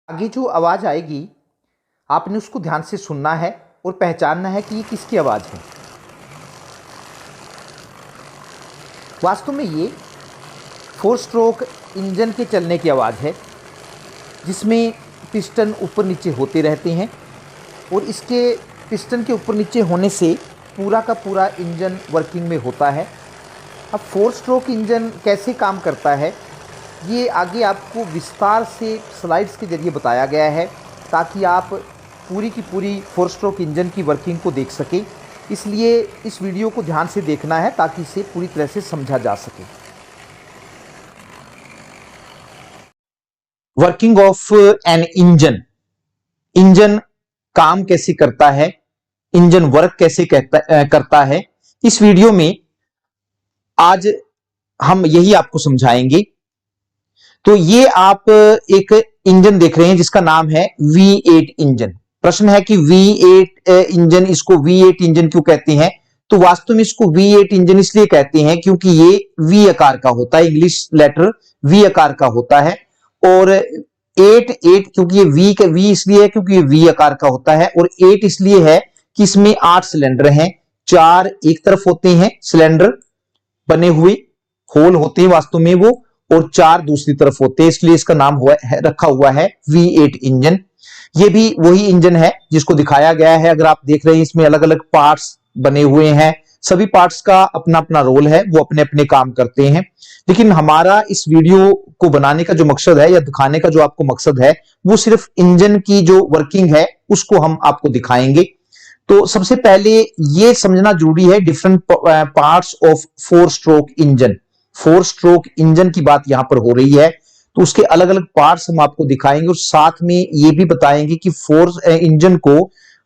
आगे जो आवाज़ आएगी आपने उसको ध्यान से सुनना है और पहचानना है कि ये किसकी आवाज़ है। वास्तव में ये 4 स्ट्रोक इंजन के चलने की आवाज़ है, जिसमें पिस्टन ऊपर नीचे होते रहते हैं और इसके पिस्टन के ऊपर नीचे होने से पूरा का पूरा इंजन वर्किंग में होता है। अब 4 स्ट्रोक इंजन कैसे काम करता है ये आगे आपको विस्तार से स्लाइड्स के ज़रिए बताया गया है, ताकि आप पूरी की पूरी 4 स्ट्रोक इंजन की वर्किंग को देख सकें। इसलिए इस वीडियो को ध्यान से देखना है ताकि इसे पूरी तरह से समझा जा सके। Working of an engine, engine काम कैसे करता है, इंजन वर्क कैसे करता है, इस वीडियो में आज हम यही आपको समझाएंगे। तो ये आप एक इंजन देख रहे हैं जिसका नाम है V8 इंजन। प्रश्न है कि V8 इंजन, इसको V8 इंजन क्यों कहते हैं? तो वास्तव में इसको V8 इंजन इसलिए कहते हैं क्योंकि ये V आकार का होता है, इंग्लिश लेटर V आकार का होता है। और 8 क्योंकि ये V इसलिए है क्योंकि ये V आकार का होता है, और 8 इसलिए है कि इसमें 8 सिलेंडर हैं। 4 एक तरफ होते हैं सिलेंडर बने हुए, होल होते हैं वास्तव में वो, और 4 दूसरी तरफ होते हैं, इसलिए इसका नाम रखा हुआ है V8 इंजन। ये भी वही इंजन है जिसको दिखाया गया है। अगर आप देख रहे हैं इसमें अलग अलग पार्ट्स बने हुए हैं, सभी पार्ट्स का अपना अपना रोल है, वो अपने अपने काम करते हैं। लेकिन हमारा इस वीडियो को बनाने का जो मकसद है या दिखाने का जो आपको मकसद है, वो सिर्फ इंजन की जो वर्किंग है उसको हम आपको दिखाएंगे। तो सबसे पहले ये समझना जरूरी है different parts of 4 stroke engine. 4 stroke engine की बात यहां पर हो रही है, तो उसके अलग अलग पार्ट्स हम आपको दिखाएंगे और साथ में ये भी बताएंगे कि 4 इंजन को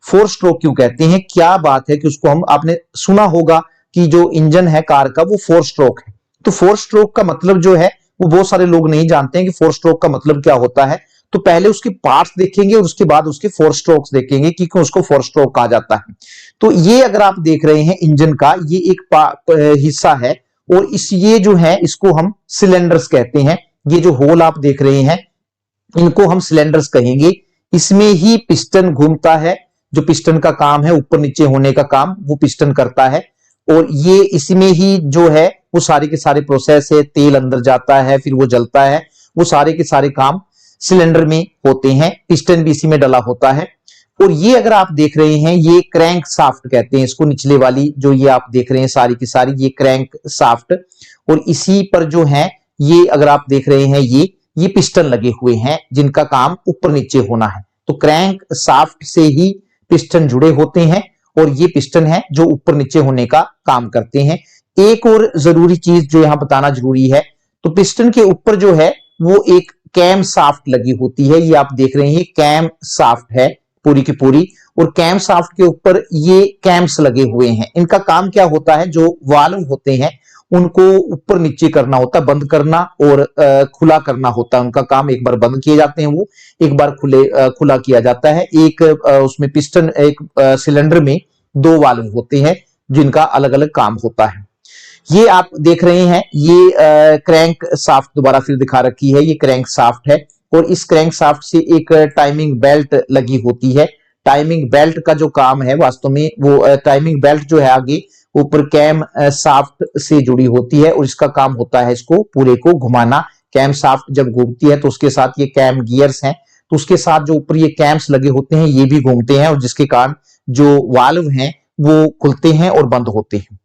4 स्ट्रोक क्यों कहते हैं। क्या बात है कि उसको आपने सुना होगा कि जो इंजन है कार का वो 4 स्ट्रोक है। तो 4 स्ट्रोक का मतलब जो है वो बहुत सारे लोग नहीं जानते हैं कि 4 स्ट्रोक का मतलब क्या होता है। तो पहले उसके पार्ट्स देखेंगे और उसके बाद उसके 4 स्ट्रोक्स देखेंगे कि क्यों उसको 4 स्ट्रोक कहा जाता है। तो ये अगर आप देख रहे हैं इंजन का ये एक हिस्सा है, और ये जो है इसको हम सिलेंडर्स कहते हैं। ये जो होल आप देख रहे हैं इनको हम सिलेंडर्स कहेंगे। इसमें ही पिस्टन घूमता है, जो पिस्टन का काम है ऊपर नीचे होने का काम वो पिस्टन करता है, और ये इसमें ही जो है वो सारे के सारे प्रोसेस है, तेल अंदर जाता है फिर वो जलता है, वो सारे के सारे काम सिलेंडर में होते हैं। पिस्टन भी इसी में डला होता है। और ये अगर आप देख रहे हैं ये क्रैंक साफ्ट कहते हैं इसको, निचले वाली जो ये आप देख रहे हैं सारी की सारी ये क्रैंक साफ्ट, और इसी पर जो है ये अगर आप देख रहे हैं ये पिस्टन लगे हुए हैं जिनका काम ऊपर नीचे होना है। तो क्रैंक साफ्ट से ही पिस्टन जुड़े होते हैं, और ये पिस्टन है जो ऊपर नीचे होने का काम करते हैं। एक और जरूरी चीज जो यहां बताना जरूरी है, तो पिस्टन के ऊपर जो है वो एक कैम साफ्ट लगी होती है। ये आप देख रहे हैं कैम साफ्ट है पूरी की पूरी, और कैम साफ्ट के ऊपर ये कैम्स लगे हुए हैं। इनका काम क्या होता है, जो वाल्व होते हैं उनको ऊपर नीचे करना होता है, बंद करना और खुला करना होता है। उनका काम एक बार बंद किए जाते हैं, वो एक बार खुला किया जाता है। एक उसमें पिस्टन, एक सिलेंडर में 2 वाल्व होते हैं जिनका अलग अलग काम होता है। ये आप देख रहे हैं ये क्रैंक साफ्ट दोबारा फिर दिखा रखी है, ये क्रैंक साफ्ट है, और इस क्रैंक साफ्ट से एक टाइमिंग बेल्ट लगी होती है। टाइमिंग बेल्ट का जो काम है वास्तव में वो टाइमिंग बेल्ट जो है आगे ऊपर कैम साफ्ट से जुड़ी होती है, और इसका काम होता है इसको पूरे को घुमाना। कैम साफ्ट जब घूमती है तो उसके साथ ये कैम गियर्स हैं, तो उसके साथ जो ऊपर ये कैम्स लगे होते हैं ये भी घूमते हैं, और जिसके कारण जो वाल्व हैं वो खुलते हैं और बंद होते हैं।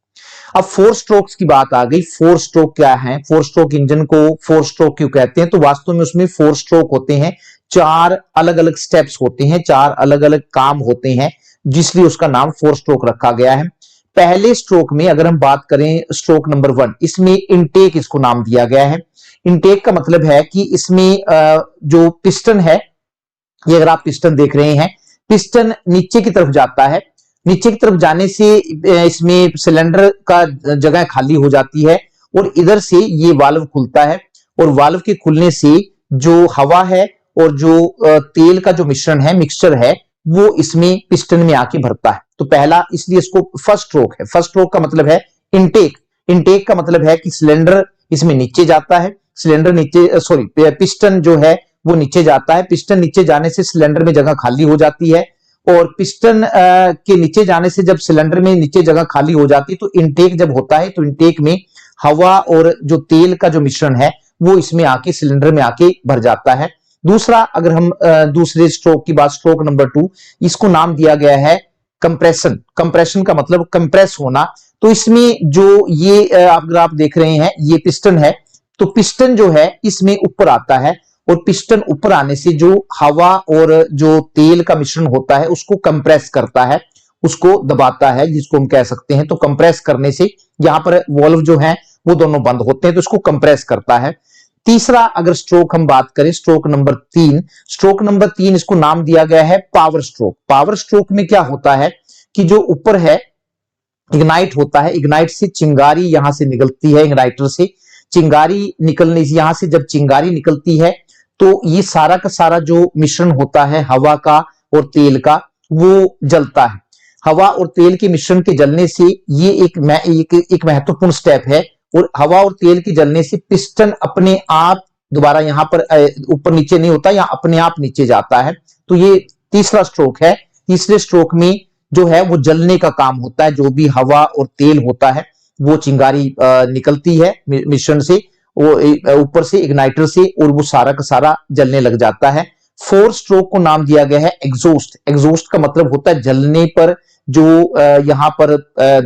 अब 4 स्ट्रोक्स की बात आ गई। 4 स्ट्रोक क्या है, 4 स्ट्रोक इंजन को 4 स्ट्रोक क्यों कहते हैं? तो वास्तव में उसमें 4 स्ट्रोक होते हैं, 4 अलग अलग स्टेप्स होते हैं, 4 अलग अलग काम होते हैं, जिसलिए उसका नाम 4 स्ट्रोक रखा गया है। पहले स्ट्रोक में अगर हम बात करें स्ट्रोक नंबर 1, इसमें इनटेक इसको नाम दिया गया है। इनटेक का मतलब है कि इसमें जो पिस्टन है, ये अगर आप पिस्टन देख रहे हैं, पिस्टन नीचे की तरफ जाता है। नीचे की तरफ जाने से इसमें सिलेंडर का जगह खाली हो जाती है, और इधर से ये वाल्व खुलता है, और वाल्व के खुलने से जो हवा है और जो तेल का जो मिश्रण है, मिक्सचर है, वो इसमें पिस्टन में आके भरता है। तो पहला इसलिए इसको फर्स्ट स्ट्रोक है। फर्स्ट स्ट्रोक का मतलब है इनटेक। इनटेक का मतलब है कि सिलेंडर इसमें नीचे जाता है, सिलेंडर नीचे पिस्टन जो है वो नीचे जाता है। पिस्टन नीचे जाने से सिलेंडर में जगह खाली हो जाती है, और पिस्टन के नीचे जाने से जब सिलेंडर में नीचे जगह खाली हो जाती है तो इनटेक जब होता है तो इनटेक में हवा और जो तेल का जो मिश्रण है वो इसमें आके सिलेंडर में आके भर जाता है। दूसरा, अगर हम दूसरे स्ट्रोक की बात, स्ट्रोक नंबर 2, इसको नाम दिया गया है कंप्रेशन। कंप्रेशन का मतलब कंप्रेस होना। तो इसमें जो ये अगर आप देख रहे हैं ये पिस्टन है, तो पिस्टन जो है इसमें ऊपर आता है, और पिस्टन ऊपर आने से जो हवा और जो तेल का मिश्रण होता है उसको कंप्रेस करता है, उसको दबाता है, जिसको हम कह सकते हैं। तो कंप्रेस करने से यहां पर वॉल्व जो है वो दोनों बंद होते हैं, तो इसको कंप्रेस करता है। तीसरा अगर स्ट्रोक हम बात करें, स्ट्रोक नंबर 3, स्ट्रोक नंबर 3 इसको नाम दिया गया है पावर स्ट्रोक। पावर स्ट्रोक में क्या होता है कि जो ऊपर है इग्नाइट होता है, इग्नाइट से चिंगारी यहां से निकलती है, इग्नाइटर से चिंगारी निकलने से, यहां से जब चिंगारी निकलती है तो ये सारा का सारा जो मिश्रण होता है हवा का और तेल का वो जलता है। हवा और तेल के मिश्रण के जलने से ये एक महत्वपूर्ण स्टेप है, और हवा और तेल के जलने से पिस्टन अपने आप दोबारा यहां पर ऊपर नीचे नहीं होता, या अपने आप नीचे जाता है। तो ये तीसरा स्ट्रोक है। तीसरे स्ट्रोक में जो है वो जलने का काम होता है, जो भी हवा और तेल होता है वो चिंगारी निकलती है मिश्रण से, वो ऊपर से इग्नाइटर से, और वो सारा का सारा जलने लग जाता है। फोर्थ स्ट्रोक को नाम दिया गया है एग्जॉस्ट। एग्जॉस्ट का मतलब होता है जलने पर जो यहां पर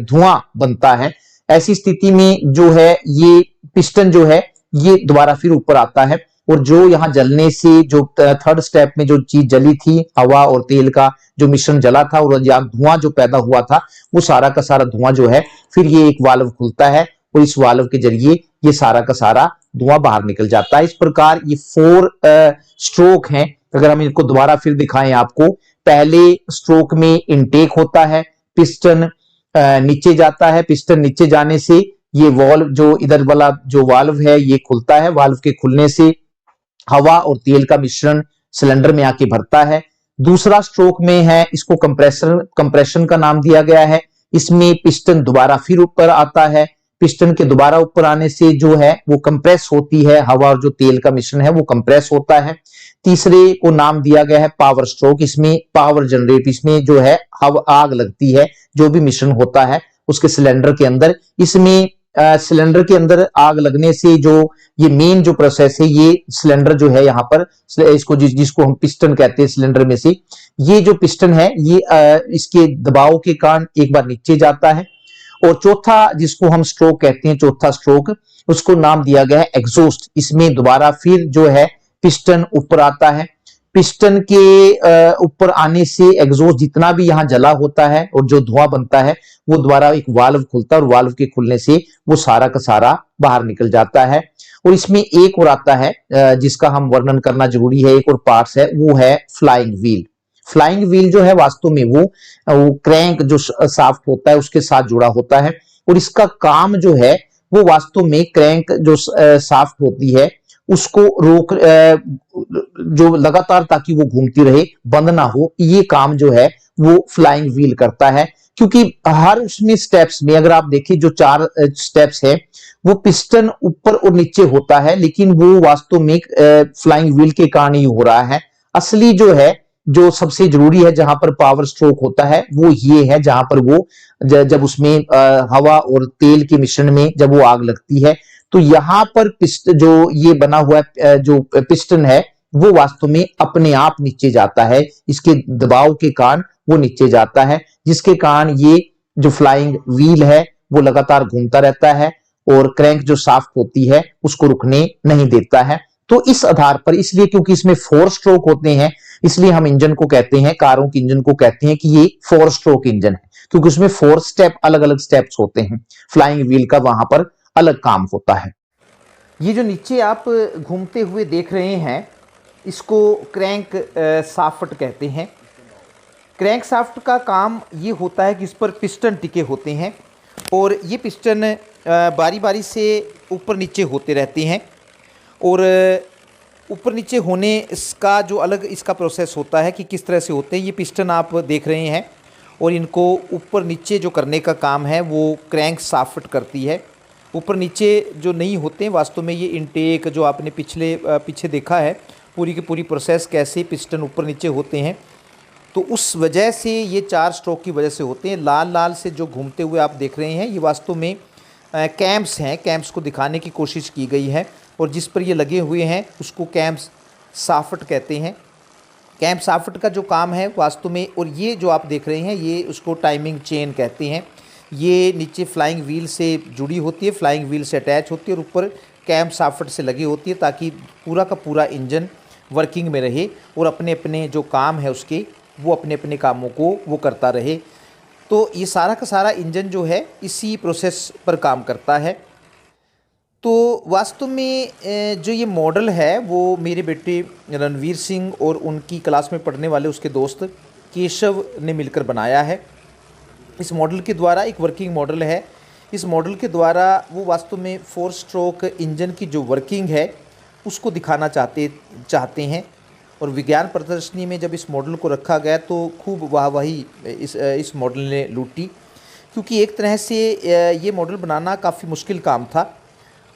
धुआं बनता है। ऐसी स्थिति में जो है ये पिस्टन जो है ये दोबारा फिर ऊपर आता है, और जो यहां जलने से जो थर्ड स्टेप में जो चीज जली थी, हवा और तेल का जो मिश्रण जला था और यहां धुआं जो पैदा हुआ था, वो सारा का सारा धुआं जो है फिर ये एक वाल्व खुलता है, और इस वाल्व के जरिए ये सारा का सारा धुआं बाहर निकल जाता है। इस प्रकार ये 4 स्ट्रोक हैं। अगर हम इनको दोबारा फिर दिखाएं आपको, पहले स्ट्रोक में इनटेक होता है, पिस्टन नीचे जाता है, पिस्टन नीचे जाने से ये वॉल्व जो इधर वाला जो वाल्व है ये खुलता है, वाल्व के खुलने से हवा और तेल का मिश्रण सिलेंडर में आके भरता है। दूसरा स्ट्रोक में है, इसको कंप्रेशन का नाम दिया गया है। इसमें पिस्टन दोबारा फिर ऊपर आता है, पिस्टन के दोबारा ऊपर आने से जो है वो कंप्रेस होती है, हवा और जो तेल का मिश्रण है वो कंप्रेस होता है। तीसरे को नाम दिया गया है पावर स्ट्रोक। इसमें पावर जनरेट, इसमें जो है आग लगती है, जो भी मिश्रण होता है उसके सिलेंडर के अंदर। इसमें सिलेंडर के अंदर आग लगने से जो ये मेन जो प्रोसेस है, ये सिलेंडर जो है यहाँ पर इसको जिसको हम पिस्टन कहते हैं सिलेंडर में से, ये जो पिस्टन है ये इसके दबाव के कारण एक बार नीचे जाता है। और चौथा जिसको हम स्ट्रोक कहते हैं, चौथा स्ट्रोक, उसको नाम दिया गया है एग्जॉस्ट। इसमें दोबारा फिर जो है पिस्टन ऊपर आता है, पिस्टन के ऊपर आने से एग्जॉस्ट जितना भी यहां जला होता है और जो धुआं बनता है वो दोबारा एक वाल्व खुलता है, और वाल्व के खुलने से वो सारा का सारा बाहर निकल जाता है। और इसमें एक और आता है जिसका हम वर्णन करना जरूरी है, एक और पार्ट्स है, वो है फ्लाइंग व्हील। फ्लाइंग व्हील जो है वास्तव में वो क्रैंक जो शाफ्ट होता है उसके साथ जुड़ा होता है, और इसका काम जो है वो वास्तव में क्रैंक जो शाफ्ट होती है उसको रोक जो लगातार ताकि वो घूमती रहे, बंद ना हो, ये काम जो है वो फ्लाइंग व्हील करता है। क्योंकि हर उसमें स्टेप्स में अगर आप देखिए जो 4 स्टेप्स है वो पिस्टन ऊपर और नीचे होता है, लेकिन वो वास्तव में फ्लाइंग व्हील के कारण ही हो रहा है। असली जो है जो सबसे जरूरी है जहां पर पावर स्ट्रोक होता है वो ये है, जहां पर वो जब उसमें हवा और तेल के मिश्रण में जब वो आग लगती है, तो यहां पर जो ये बना हुआ जो पिस्टन है वो वास्तव में अपने आप नीचे जाता है, इसके दबाव के कारण वो नीचे जाता है, जिसके कारण ये जो फ्लाइंग व्हील है वो लगातार घूमता रहता है, और क्रैंक जो शाफ्ट होती है उसको रुकने नहीं देता है। तो इस आधार पर, इसलिए क्योंकि इसमें 4 स्ट्रोक होते हैं, इसलिए हम इंजन को कहते हैं, कारों के इंजन को कहते हैं कि ये 4 स्ट्रोक इंजन है, क्योंकि उसमें 4 स्टेप अलग अलग स्टेप्स होते हैं। फ्लाइंग व्हील का वहां पर अलग काम होता है। ये जो नीचे आप घूमते हुए देख रहे हैं इसको क्रैंक शाफ्ट कहते हैं। क्रैंक शाफ्ट का काम ये होता है कि इस पर पिस्टन टिके होते हैं, और ये पिस्टन बारी बारी से ऊपर नीचे होते रहते हैं, और ऊपर नीचे होने इसका जो अलग इसका प्रोसेस होता है कि किस तरह से होते हैं। ये पिस्टन आप देख रहे हैं, और इनको ऊपर नीचे जो करने का काम है वो क्रैंक शाफ्ट करती है। ऊपर नीचे जो नहीं होते हैं वास्तव में ये इनटेक जो आपने पीछे देखा है पूरी की पूरी प्रोसेस कैसे पिस्टन ऊपर नीचे होते हैं। तो उस वजह से ये 4 स्ट्रोक की वजह से होते हैं। लाल लाल से जो घूमते हुए आप देख रहे हैं ये वास्तव में कैम्प्स हैं। कैम्प्स को दिखाने की कोशिश की गई है और जिस पर ये लगे हुए हैं उसको कैम्प्स साफट कहते हैं। कैम्प साफट का जो काम है वास्तव में, और ये जो आप देख रहे हैं ये उसको टाइमिंग चेन कहते हैं। ये नीचे फ्लाइंग व्हील से जुड़ी होती है, फ्लाइंग व्हील से अटैच होती है और ऊपर कैम्प साफट से लगी होती है ताकि पूरा का पूरा इंजन वर्किंग में रहे और अपने अपने जो काम है उसके वो अपने अपने कामों को वो करता रहे। तो ये सारा का सारा इंजन जो है इसी प्रोसेस पर काम करता है। तो वास्तव में जो ये मॉडल है वो मेरे बेटे रणवीर सिंह और उनकी क्लास में पढ़ने वाले उसके दोस्त केशव ने मिलकर बनाया है। इस मॉडल के द्वारा एक वर्किंग मॉडल है। इस मॉडल के द्वारा वो वास्तव में 4 स्ट्रोक इंजन की जो वर्किंग है उसको दिखाना चाहते हैं। और विज्ञान प्रदर्शनी में जब इस मॉडल को रखा गया तो खूब वाहवाही इस मॉडल ने लूटी, क्योंकि एक तरह से ये मॉडल बनाना काफ़ी मुश्किल काम था,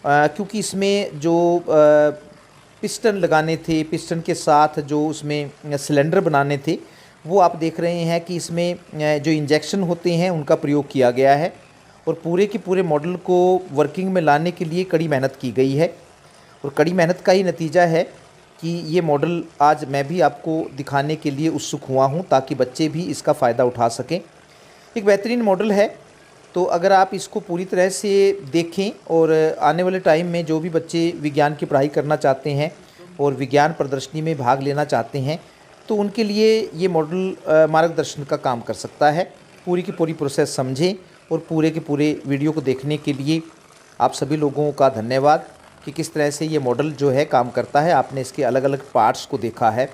क्योंकि इसमें जो पिस्टन लगाने थे, पिस्टन के साथ जो उसमें सिलेंडर बनाने थे, वो आप देख रहे हैं कि इसमें जो इंजेक्शन होते हैं उनका प्रयोग किया गया है। और पूरे के पूरे मॉडल को वर्किंग में लाने के लिए कड़ी मेहनत की गई है और कड़ी मेहनत का ही नतीजा है कि ये मॉडल आज मैं भी आपको दिखाने के लिए उत्सुक हुआ हूँ ताकि बच्चे भी इसका फ़ायदा उठा सकें। एक बेहतरीन मॉडल है। तो अगर आप इसको पूरी तरह से देखें और आने वाले टाइम में जो भी बच्चे विज्ञान की पढ़ाई करना चाहते हैं और विज्ञान प्रदर्शनी में भाग लेना चाहते हैं तो उनके लिए ये मॉडल मार्गदर्शन का काम कर सकता है। पूरी की पूरी प्रोसेस समझें और पूरे के पूरे वीडियो को देखने के लिए आप सभी लोगों का धन्यवाद कि किस तरह से ये मॉडल जो है काम करता है। आपने इसके अलग अलग पार्ट्स को देखा है।